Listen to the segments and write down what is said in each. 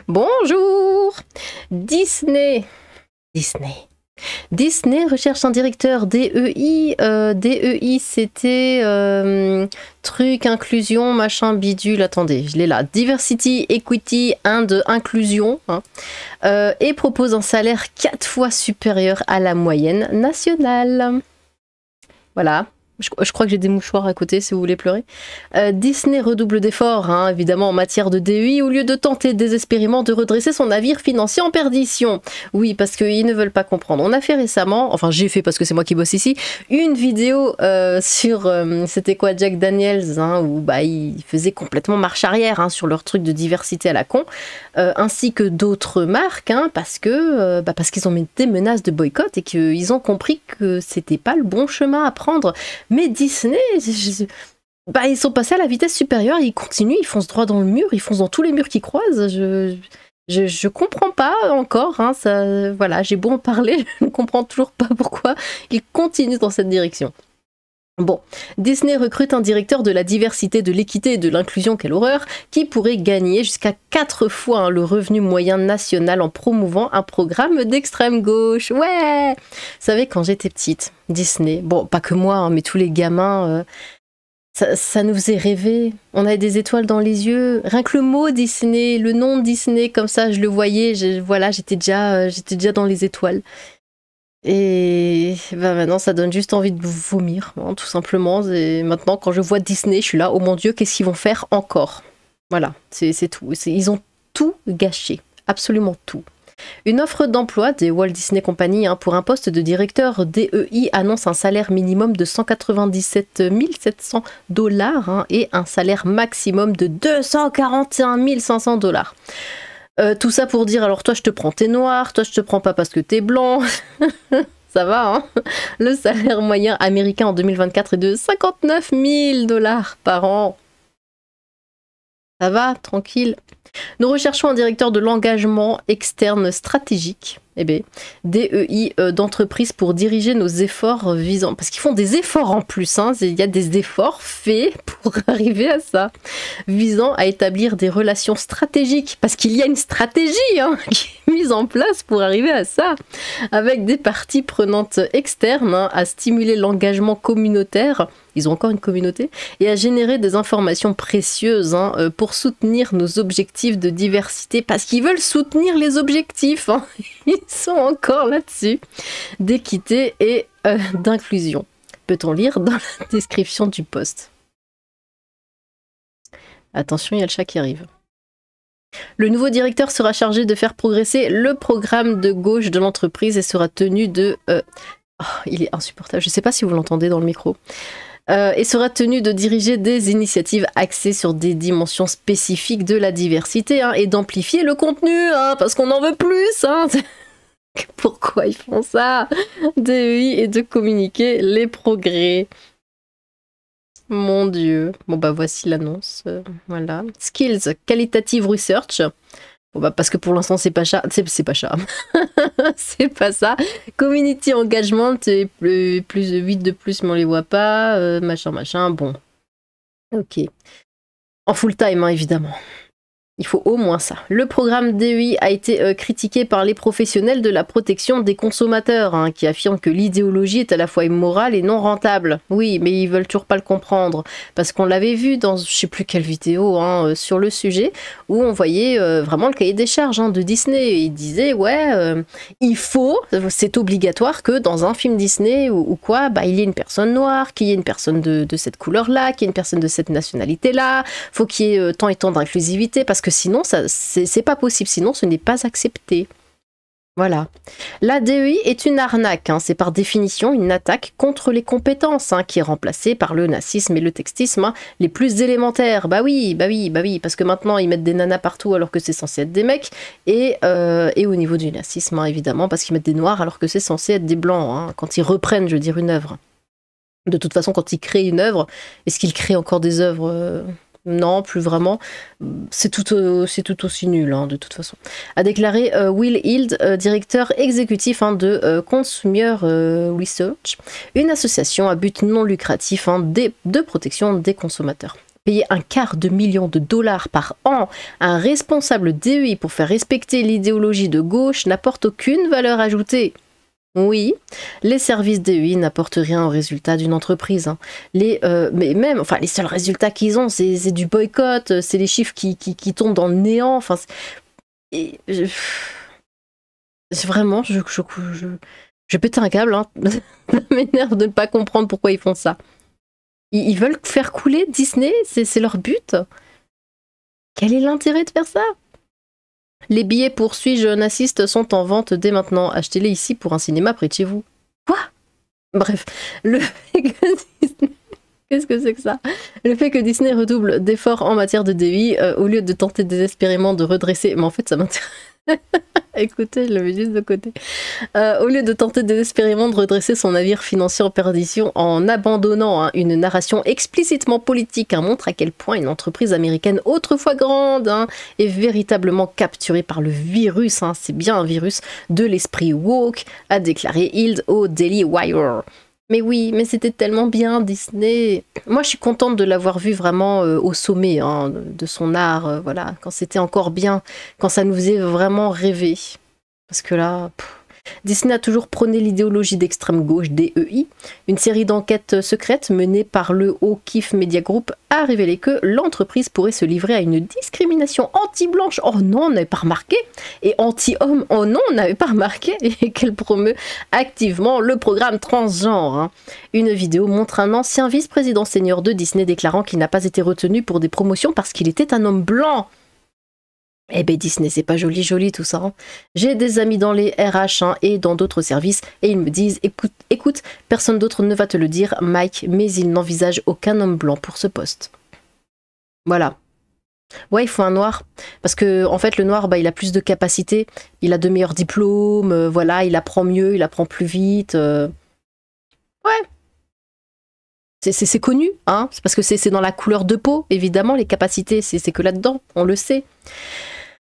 Bonjour. Disney. Disney recherche un directeur DEI. DEI, c'était truc, inclusion, machin, bidule. Attendez, je l'ai là. Diversity, Equity and Inclusion. Et propose un salaire 4 fois supérieur à la moyenne nationale. Voilà. Je crois que j'ai des mouchoirs à côté si vous voulez pleurer. Disney redouble d'efforts, hein, évidemment, en matière de DEI, au lieu de tenter désespérément de redresser son navire financier en perdition. Oui, parce qu'ils ne veulent pas comprendre. On a fait récemment, enfin j'ai fait parce que c'est moi qui bosse ici, une vidéo sur, c'était quoi, Jack Daniels, hein, où bah, ils faisaient complètement marche arrière hein, sur leur truc de diversité à la con, ainsi que d'autres marques, hein, parce qu'ils ont mis des menaces de boycott et qu'ils ont compris que c'était pas le bon chemin à prendre. Mais Disney, ils sont passés à la vitesse supérieure, ils continuent, ils foncent droit dans le mur, ils foncent dans tous les murs qui croisent. Je comprends pas encore, hein, ça, voilà, j'ai beau en parler, je ne comprends toujours pas pourquoi ils continuent dans cette direction. Bon, Disney recrute un directeur de la diversité, de l'équité et de l'inclusion, quelle horreur, qui pourrait gagner jusqu'à 4 fois hein, le revenu moyen national en promouvant un programme d'extrême gauche. Ouais! Vous savez, quand j'étais petite, Disney, bon, pas que moi, hein, mais tous les gamins, ça nous faisait rêver. On avait des étoiles dans les yeux. Rien que le mot Disney, le nom Disney, comme ça, je le voyais, voilà, j'étais déjà dans les étoiles. Et bah maintenant ça donne juste envie de vomir, hein, tout simplement. Et maintenant quand je vois Disney, je suis là, oh mon Dieu, qu'est-ce qu'ils vont faire encore? Voilà, c'est tout. Ils ont tout gâché, absolument tout. Une offre d'emploi des Walt Disney Company hein, pour un poste de directeur DEI annonce un salaire minimum de 197 700 $ hein, et un salaire maximum de 241 500 $. Tout ça pour dire, alors toi je te prends, t'es noir, toi je te prends pas parce que t'es blanc. Ça va, hein? Le salaire moyen américain en 2024 est de 59 000 $ par an. Ça va, tranquille. Nous recherchons un directeur de l'engagement externe stratégique, DEI d'entreprise pour diriger nos efforts visant... Parce qu'ils font des efforts en plus, hein, il y a des efforts faits pour arriver à ça, visant à établir des relations stratégiques, parce qu'il y a une stratégie hein, qui est mise en place pour arriver à ça, avec des parties prenantes externes, hein, à stimuler l'engagement communautaire, ils ont encore une communauté, et à générer des informations précieuses hein, pour soutenir nos objectifs de diversité, parce qu'ils veulent soutenir les objectifs, hein. Ils sont encore là-dessus, d'équité et d'inclusion. Peut-on lire dans la description du post? Attention, il y a le chat qui arrive. Le nouveau directeur sera chargé de faire progresser le programme de gauche de l'entreprise et sera tenu de... Oh, il est insupportable, je ne sais pas si vous l'entendez dans le micro. Et sera tenu de diriger des initiatives axées sur des dimensions spécifiques de la diversité hein, et d'amplifier le contenu, hein, parce qu'on en veut plus. Hein. Pourquoi ils font ça? DEI et de communiquer les progrès. Mon Dieu. Bon bah voici l'annonce. Voilà. Skills, qualitative research. Bon bah parce que pour l'instant c'est pas ça. C'est pas ça. C'est pas ça. Community engagement, plus de 8 de plus mais on les voit pas. Machin. Bon. Ok. En full time hein, évidemment. Il faut au moins ça. Le programme DEI a été critiqué par les professionnels de la protection des consommateurs, hein, qui affirment que l'idéologie est à la fois immorale et non rentable. Oui, mais ils veulent toujours pas le comprendre, parce qu'on l'avait vu dans je sais plus quelle vidéo hein, sur le sujet, où on voyait vraiment le cahier des charges hein, de Disney. Il disait, ouais, il faut, c'est obligatoire que dans un film Disney ou quoi, bah, il y ait une personne noire, qu'il y ait une personne de cette couleur-là, qu'il y ait une personne de cette nationalité-là, faut qu'il y ait tant et tant d'inclusivité, parce que sinon, c'est pas possible, sinon ce n'est pas accepté. Voilà. La DEI est une arnaque, hein. C'est par définition une attaque contre les compétences, hein, qui est remplacée par le nazisme et le textisme hein, les plus élémentaires. Bah oui, parce que maintenant ils mettent des nanas partout alors que c'est censé être des mecs, et au niveau du nazisme, hein, évidemment, parce qu'ils mettent des noirs alors que c'est censé être des blancs, hein, quand ils reprennent, je veux dire, une œuvre. De toute façon, quand ils créent une œuvre, est-ce qu'ils créent encore des œuvres non, plus vraiment. C'est tout aussi nul, hein, de toute façon. A déclaré Will Hild, directeur exécutif hein, de Consumer Research, une association à but non lucratif hein, de protection des consommateurs. payer $250 000 par an à un responsable DEI pour faire respecter l'idéologie de gauche n'apporte aucune valeur ajoutée. Oui, les services DEI n'apportent rien au résultat d'une entreprise. Hein. Mais même, enfin, les seuls résultats qu'ils ont, c'est du boycott, c'est les chiffres qui tombent dans le néant. Enfin, vraiment, je pète un câble. Hein. Ça m'énerve de ne pas comprendre pourquoi ils font ça. Ils veulent faire couler Disney, c'est leur but. Quel est l'intérêt de faire ça? Les billets pour Suis-je Naziste sont en vente dès maintenant. Achetez-les ici pour un cinéma près de chez vous. Quoi? Bref, le fait que Disney... Qu'est-ce que c'est que ça? Le fait que Disney redouble d'efforts en matière de DEI, au lieu de tenter désespérément de redresser... Mais en fait, ça m'intéresse... Écoutez, je le mets juste de côté. Au lieu de tenter désespérément de redresser son navire financier en perdition en abandonnant une narration explicitement politique, montre à quel point une entreprise américaine autrefois grande est véritablement capturée par le virus, c'est bien un virus, de l'esprit woke, a déclaré Hild au Daily Wire. Mais oui, mais c'était tellement bien Disney. Moi, je suis contente de l'avoir vu vraiment au sommet de son art, voilà, quand c'était encore bien, quand ça nous faisait vraiment rêver. Parce que là, Disney a toujours prôné l'idéologie d'extrême gauche DEI. Une série d'enquêtes secrètes menée par le O'Keefe Media Group a révélé que l'entreprise pourrait se livrer à une discrimination anti-blanche. Oh non, on n'avait pas remarqué. Et anti-homme. Oh non, on n'avait pas remarqué. Et qu'elle promeut activement le programme transgenre. Une vidéo montre un ancien vice-président senior de Disney déclarant qu'il n'a pas été retenu pour des promotions parce qu'il était un homme blanc. Eh ben Disney, c'est pas joli tout ça. J'ai des amis dans les RH et dans d'autres services et ils me disent écoute, personne d'autre ne va te le dire, Mike, mais ils n'envisagent aucun homme blanc pour ce poste. Voilà. Ouais, il faut un noir. Parce que en fait, le noir, il a plus de capacité, il a de meilleurs diplômes, voilà, il apprend mieux, il apprend plus vite. Ouais. C'est connu, c'est parce que c'est dans la couleur de peau, évidemment, les capacités, c'est que là-dedans, on le sait.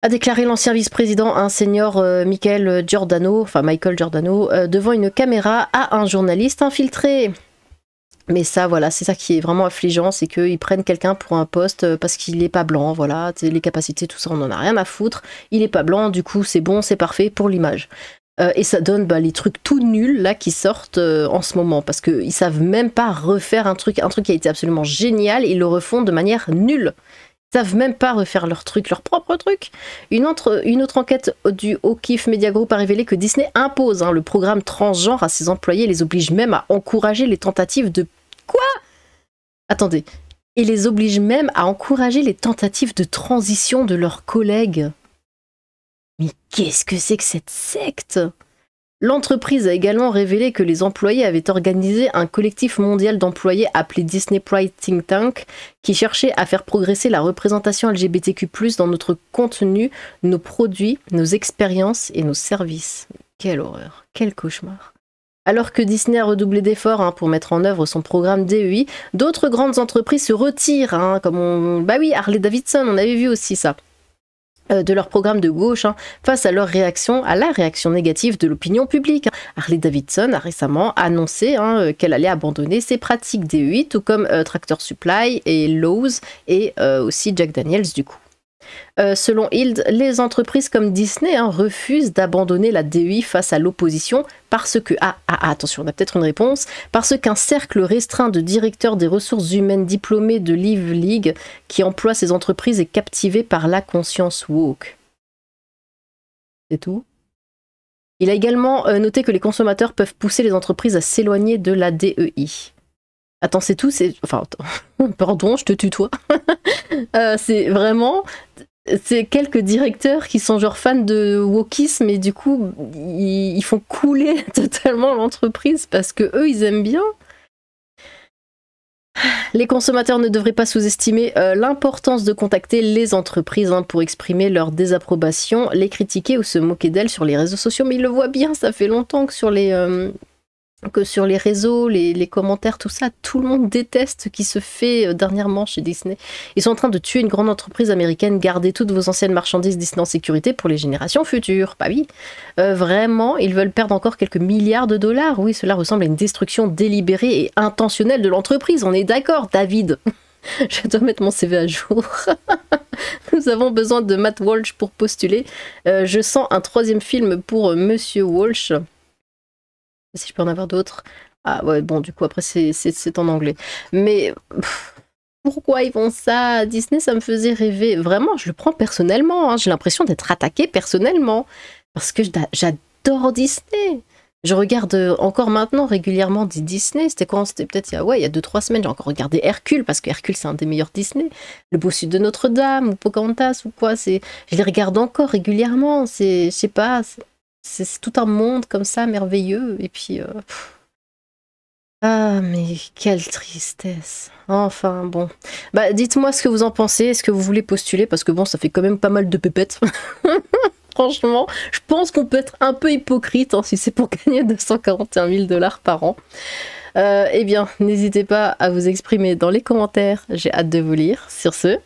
A déclaré l'ancien vice-président, un senior Michael Giordano, devant une caméra à un journaliste infiltré. Mais ça, voilà, c'est ça qui est vraiment affligeant, c'est qu'ils prennent quelqu'un pour un poste parce qu'il n'est pas blanc, voilà, les capacités, tout ça, on en a rien à foutre. Il n'est pas blanc, du coup, c'est bon, c'est parfait pour l'image. Et ça donne les trucs tout nuls là qui sortent en ce moment parce qu'ils savent même pas refaire un truc qui a été absolument génial, ils le refont de manière nulle. Ils savent même pas refaire leur propre truc. Une autre enquête du O'Keefe Media Group a révélé que Disney impose le programme transgenre à ses employés et les oblige même à encourager les tentatives de... Quoi? Attendez. Et les oblige même à encourager les tentatives de transition de leurs collègues. Mais qu'est-ce que c'est que cette secte? L'entreprise a également révélé que les employés avaient organisé un collectif mondial d'employés appelé Disney Pride Think Tank qui cherchait à faire progresser la représentation LGBTQ+, dans notre contenu, nos produits, nos expériences et nos services. Quelle horreur, quel cauchemar. Alors que Disney a redoublé d'efforts pour mettre en œuvre son programme DEI, d'autres grandes entreprises se retirent, comme Bah oui, Harley-Davidson, on avait vu aussi ça. De leur programme de gauche face à la réaction négative de l'opinion publique. Harley-Davidson a récemment annoncé qu'elle allait abandonner ses pratiques DEI, tout comme Tractor Supply et Lowe's et aussi Jack Daniels du coup. Selon Hild, les entreprises comme Disney refusent d'abandonner la DEI face à l'opposition parce que, attention, on a peut-être une réponse, parce qu'un cercle restreint de directeurs des ressources humaines diplômés de Live League qui emploie ces entreprises est captivé par la conscience woke. C'est tout. Il a également noté que les consommateurs peuvent pousser les entreprises à s'éloigner de la DEI. Attends, c'est tout, Enfin, attends. Pardon, je te tutoie. C'est vraiment... C'est quelques directeurs qui sont genre fans de wokisme et du coup, ils font couler totalement l'entreprise parce que eux, ils aiment bien. Les consommateurs ne devraient pas sous-estimer l'importance de contacter les entreprises pour exprimer leur désapprobation, les critiquer ou se moquer d'elles sur les réseaux sociaux. Mais ils le voient bien, ça fait longtemps que sur les réseaux, les commentaires, tout ça, tout le monde déteste ce qui se fait dernièrement chez Disney. Ils sont en train de tuer une grande entreprise américaine, gardez toutes vos anciennes marchandises Disney en sécurité pour les générations futures. Bah oui, vraiment, ils veulent perdre encore quelques milliards de dollars. Oui, cela ressemble à une destruction délibérée et intentionnelle de l'entreprise, on est d'accord, David. Je dois mettre mon CV à jour. Nous avons besoin de Matt Walsh pour postuler. Je sens un troisième film pour Monsieur Walsh. Si je peux en avoir d'autres. Ah ouais, bon, du coup, après, c'est en anglais. Mais pourquoi ils font ça? Disney, ça me faisait rêver. Vraiment, je le prends personnellement. Hein. J'ai l'impression d'être attaquée personnellement. Parce que j'adore Disney. Je regarde encore maintenant régulièrement des Disney. C'était quand? C'était peut-être il y a 2-3 semaines. J'ai encore regardé Hercule, parce que Hercule, c'est un des meilleurs Disney. Le Bossu de Notre-Dame, ou Pocahontas, ou quoi. Je les regarde encore régulièrement. Je sais pas, c'est tout un monde comme ça, merveilleux. Et puis... Ah, mais quelle tristesse. Enfin, bon. Bah, dites-moi ce que vous en pensez. Est-ce que vous voulez postuler? Parce que bon, ça fait quand même pas mal de pépettes. Franchement, je pense qu'on peut être un peu hypocrite hein, si c'est pour gagner 241 000 $ par an. Eh bien, n'hésitez pas à vous exprimer dans les commentaires. J'ai hâte de vous lire. Sur ce,